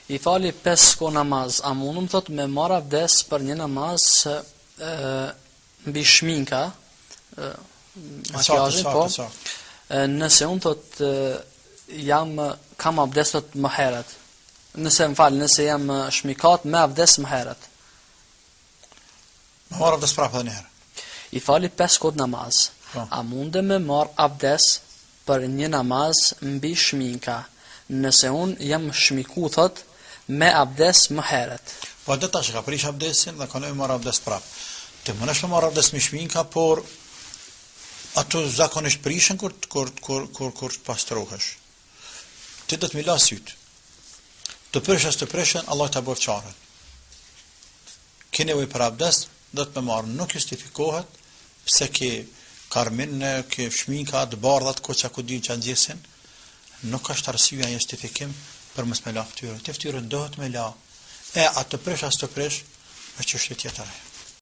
I fali 5 ko namaz, a mundum thot me marr abdes për një namaz mbi shminka, makiazhin, po. Nëse unë thot kam abdes thot më herët. Nëse jam shmikat me abdes më herët. Me marr abdes prapë edhe një herë. I fali 5 kohë namaz. A munde me marr abdes për një namaz mbi shminka? Nëse unë jam shmiku thot me abdes më herët. Po atë tash ka prish abdesin dhe kanë marr abdes prapë. Ti mënesh me marr abdes me shminka, por ato zakonisht prishen kur pastrohesh. Ti do të më las syt. Të prishas të prishen, Allah ta bëf çare. Keni nevojë për abdes, do të më marr, nuk justifikohet pse ke karmin, ke shminka të bardha të koça ku din që nxjesin, nuk është arsye justifikim për mos me la fytyrën. Te fytyrën dohet me la. Atë prish as të prish, është çështje tjetër.